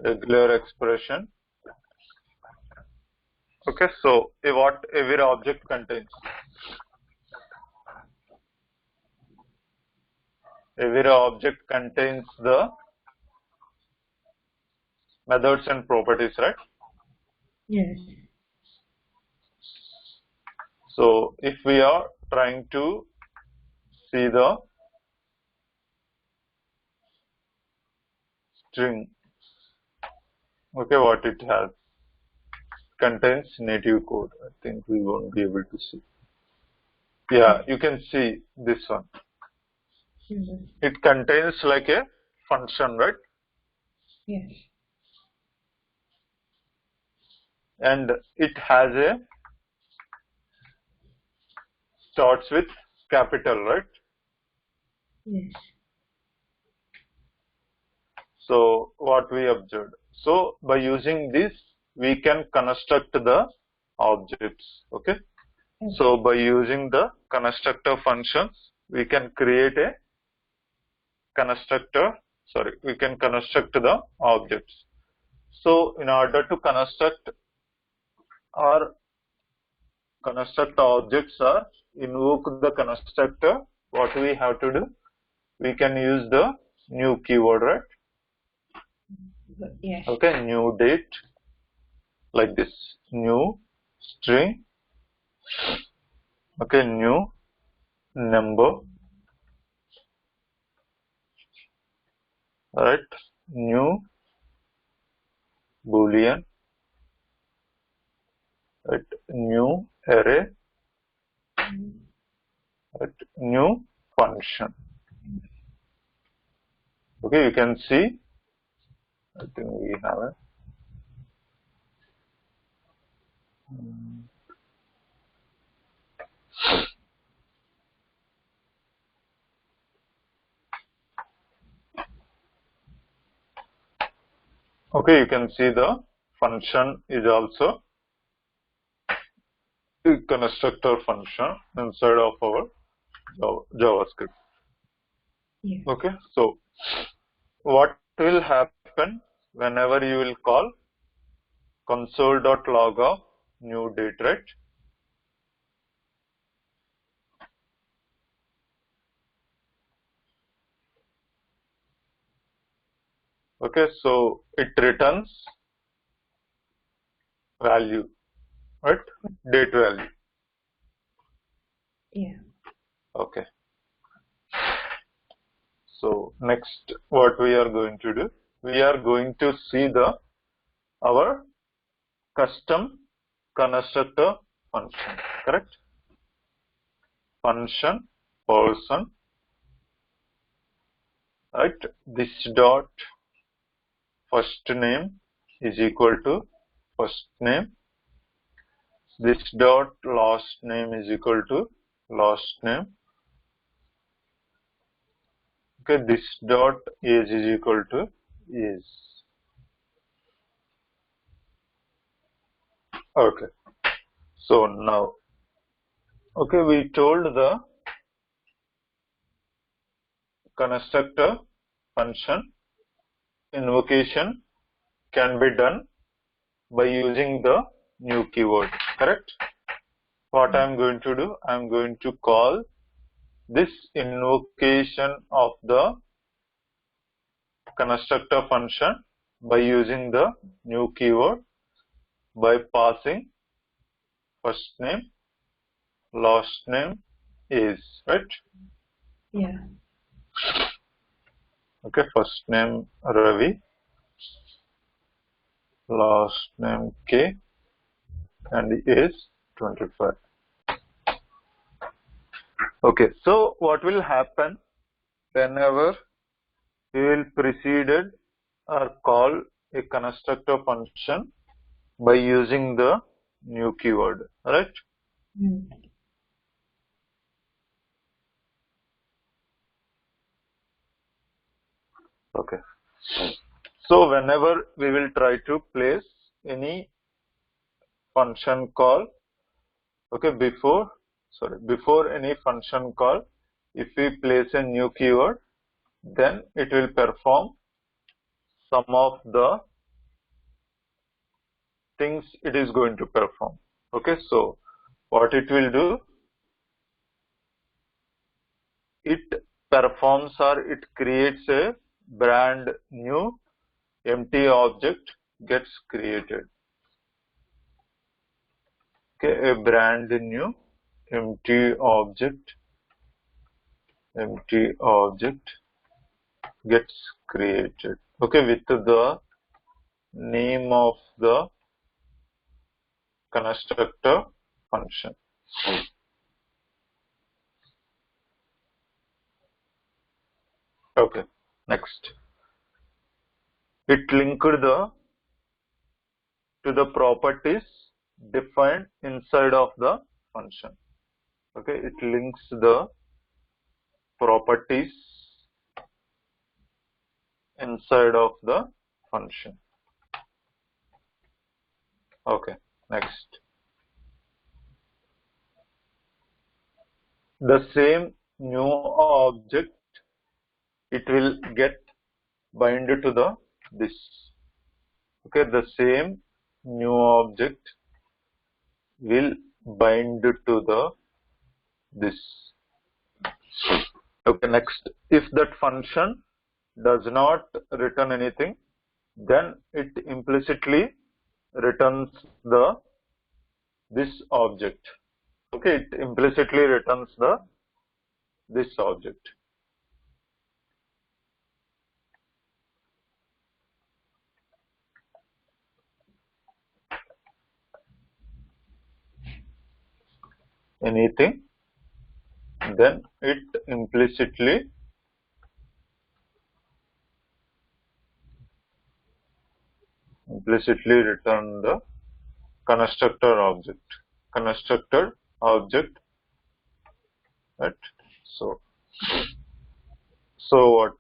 regular expression. Okay, so what every object contains? Every object contains the methods and properties, right? Yes. So if we are trying to see the string, okay, what it has, contains native code. I think we won't be able to see. Yeah, you can see this one. Hmm. It contains like a function, right? Yes. And it has a starts with capital, right? Yes. So what we observed. So by using this, we can construct the objects. Okay. So by using the constructor functions, we can create a constructor. Sorry, we can construct the objects. So in order to construct objects or invoke the constructor, what we have to do? We can use the new keyword, right? Yes. Okay, new date, like this, new string, okay, new number, right, new boolean, right, new array, right, new function. Okay, you can see, I think we have it. Okay, you can see the function is also a constructor function inside of our JavaScript. Yes. Okay, so what will happen whenever you will call console.log of new date, right? Okay, so it returns value, right? Date value. Yeah. Okay. So next, what we are going to do? We are going to see our custom constructor function, correct? Function person, right? This dot first name is equal to first name. This dot last name is equal to last name. Okay, this dot age is equal to age. Okay, so now, okay, we told the constructor function invocation can be done by using the new keyword, correct? What I am going to do, I am going to call this invocation of the constructor function by using the new keyword by passing first name, last name is, right? Yeah. Okay, first name Ravi, last name K, and is 25. Okay, so what will happen whenever we will preceded or call a constructor function by using the new keyword, right? Mm. Okay. So whenever we will try to place any function call, okay, before any function call, if we place a new keyword, then it will perform some of the things it is going to perform. Okay, so what it will do, it performs or it creates a brand new empty object gets created. Okay, a brand new empty object gets created. Okay, with the name of the constructor function. Okay, next. It linked to the properties defined inside of the function. Okay, it links the properties inside of the function. Okay, next. The same new object, it will get bind to the this. Okay, the same new object will bind to the this. Okay, next, if that function does not return anything, then it implicitly returns the this object. Okay, it implicitly returns the this object. Anything, then it implicitly return the constructor object, right? So what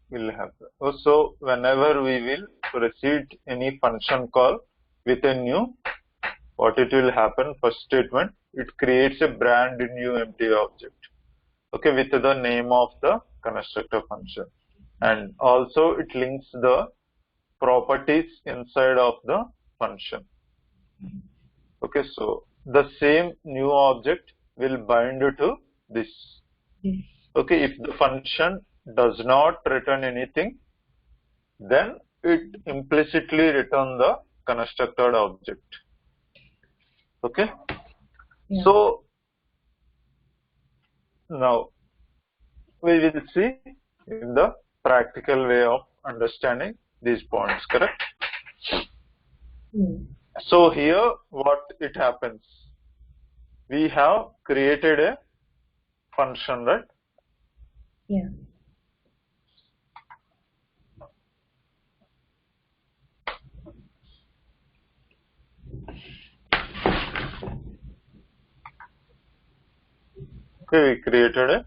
will happen? So whenever we will proceed any function call with a new, what it will happen, first statement, it creates a brand new empty object, okay, with the name of the constructor function, and also it links the properties inside of the function. Okay, so the same new object will bind to this. Okay, if the function does not return anything, then it implicitly return the constructed object. Okay, Yeah. so now we will see in the practical way of understanding these points, correct? So here what it happens, we have created a function, right? Yeah. Okay, we created a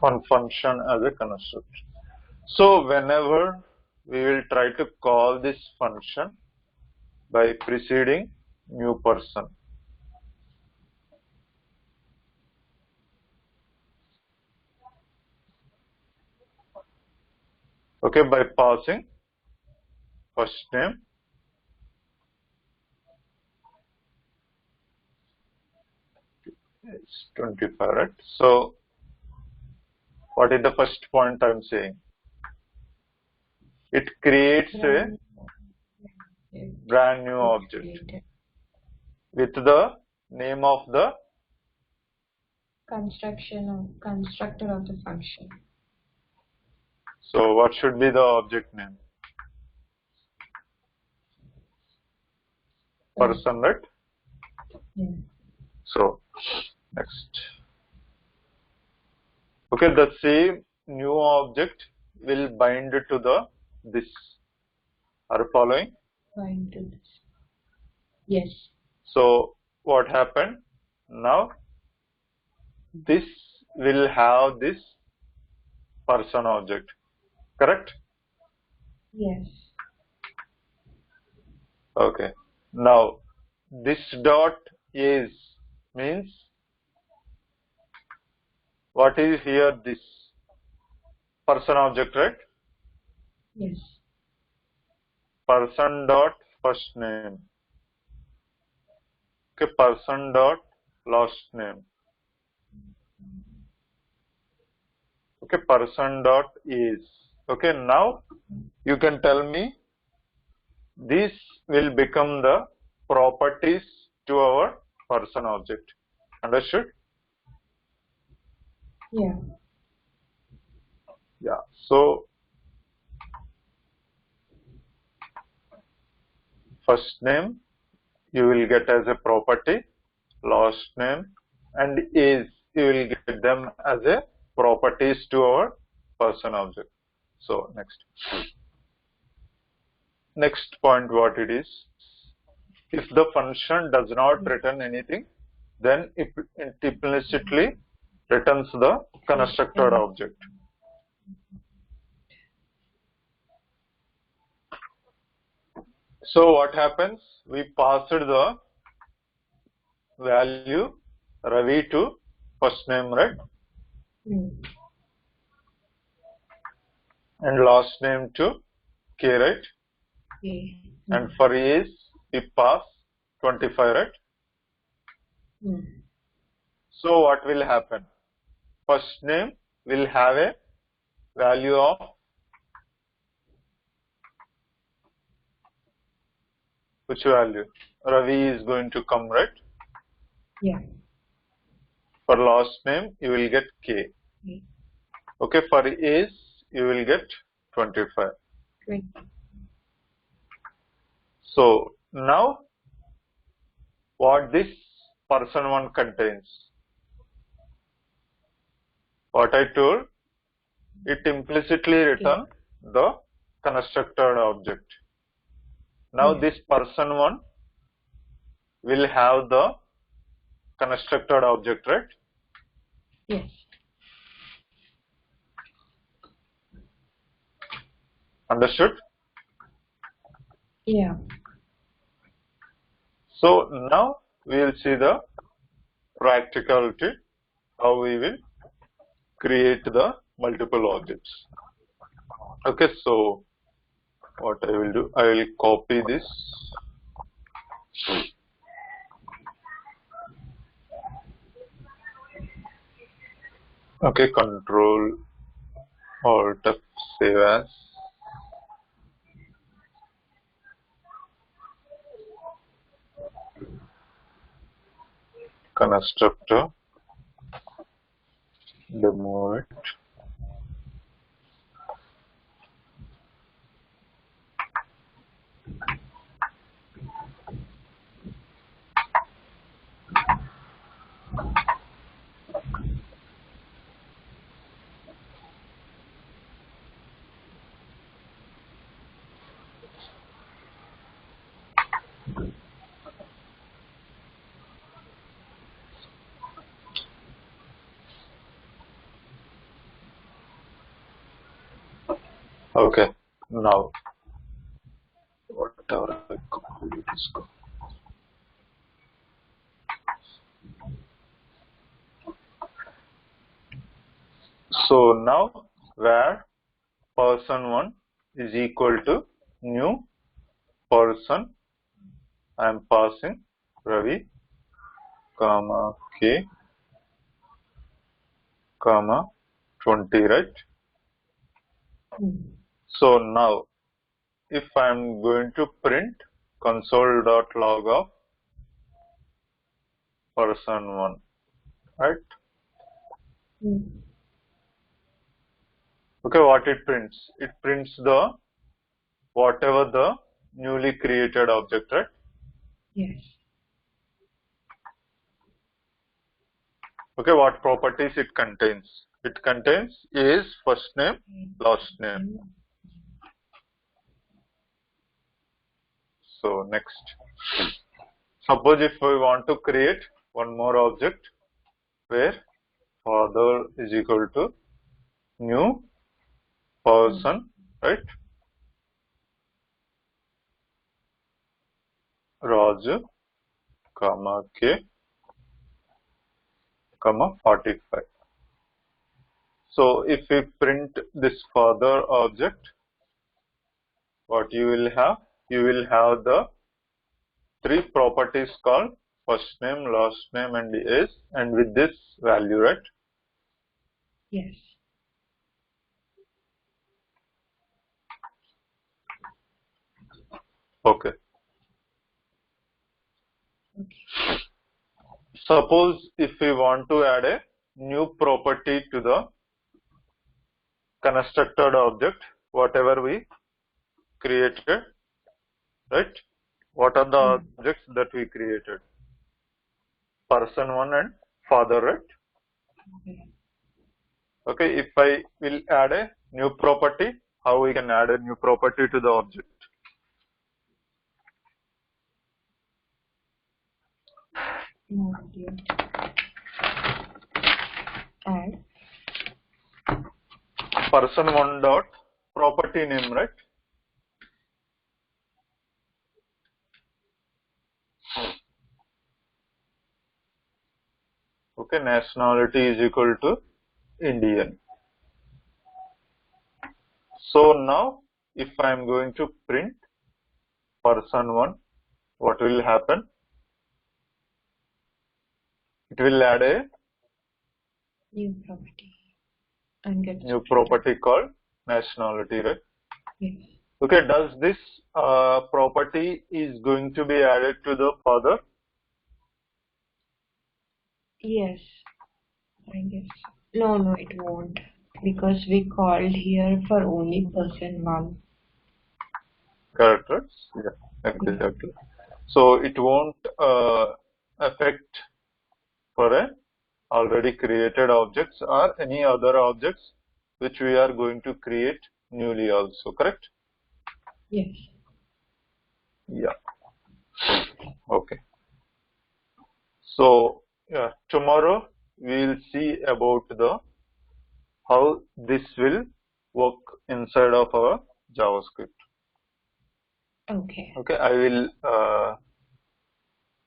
one function as a constructor. So whenever we will try to call this function by preceding new person, okay, by passing first name, it's 25, right? So what is the first point I'm saying? It creates a brand new object with the name of the constructor of the function. So what should be the object name? Person, right? Yeah. So next. Okay, the same new object will bind to the this. Are you following? Bind to this. Yes. So what happened? Now this will have this person object, correct? Yes. Okay. Now this dot is means what is here, this person object, right? Yes. Person dot first name. Okay, person dot last name. Okay, person dot is. Okay, now you can tell me this will become the properties to our person object. Understood? Yeah. Yeah. So first name you will get as a property, last name and is you will get them as a properties to our person object. So next point, what it is, if the function does not return anything, then it implicitly returns the constructed object. So what happens? We passed the value Ravi to first name, right? And last name to K, right? Okay. And for age, we pass 25, right? So what will happen? First name will have a value of which value? Ravi is going to come, right? Yeah. For last name, you will get K. Okay, for age, you will get 25. Great. So now, what this person one contains? What I told, it implicitly return the constructed object. Now this person one will have the constructed object, right? Yes. Understood? Yeah. So now we will see the practicality, how we will create the multiple objects. Okay, so what I will do, I will copy this. Okay, Control Alt F, save as. Constructor, demo it. Okay, now whatever I copied it is gone. So now where person one is equal to new person, I am passing Ravi, comma K, comma 20, right? So now if I am going to print console.log of person one, right? Okay, what it prints? It prints the whatever the newly created object, right? Yes. Okay, what properties it contains? It contains is first name, last name. So next, suppose if we want to create one more object where father is equal to new person, right? Raju, comma K, comma 45. So if we print this father object, what you will have? You will have the three properties called first name, last name, and age, and with this value, right? Yes. Okay. Suppose if we want to add a new property to the constructed object, whatever we created, right? What are the objects that we created? Person one and father, right? Okay, if I will add a new property, how we can add a new property to the object? Add. Person one dot property name, right? Okay, nationality is equal to Indian. So now if I am going to print person 1, what will happen? It will add a New property and get new separated. property called nationality, right? Yes. Okay, does this property is going to be added to the father? Yes, I guess. No, it won't. Because we called here for only person 1. Correct, right? Yeah, exactly. So it won't affect for a already created objects or any other objects which we are going to create newly also, correct? Yes. Yeah. Okay. So yeah, tomorrow we will see about the how this will work inside of our JavaScript. Okay. Okay, I will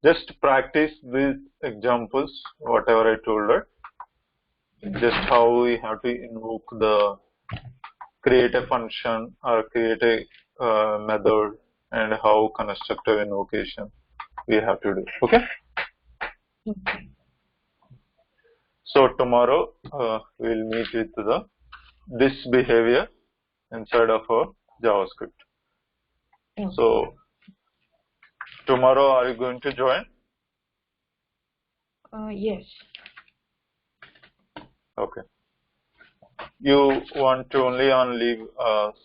just practice these examples, whatever I told her. Just how we have to invoke create a function or create a method, and how constructor invocation we have to do. Okay. Okay. So tomorrow we'll meet with this behavior inside of our JavaScript. Okay. So tomorrow are you going to join? Yes. Okay. You want to only on leave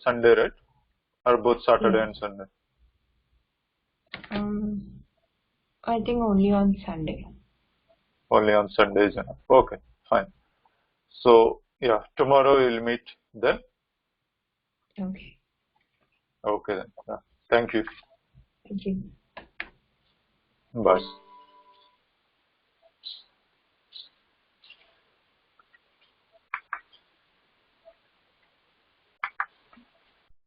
Sunday, right? Or both Saturday Yes. and Sunday? I think only on Sunday. Only on Sunday is enough. Okay, fine. So yeah, tomorrow we'll meet then. Okay. Okay then. Yeah. Thank you. Thank you. Bye.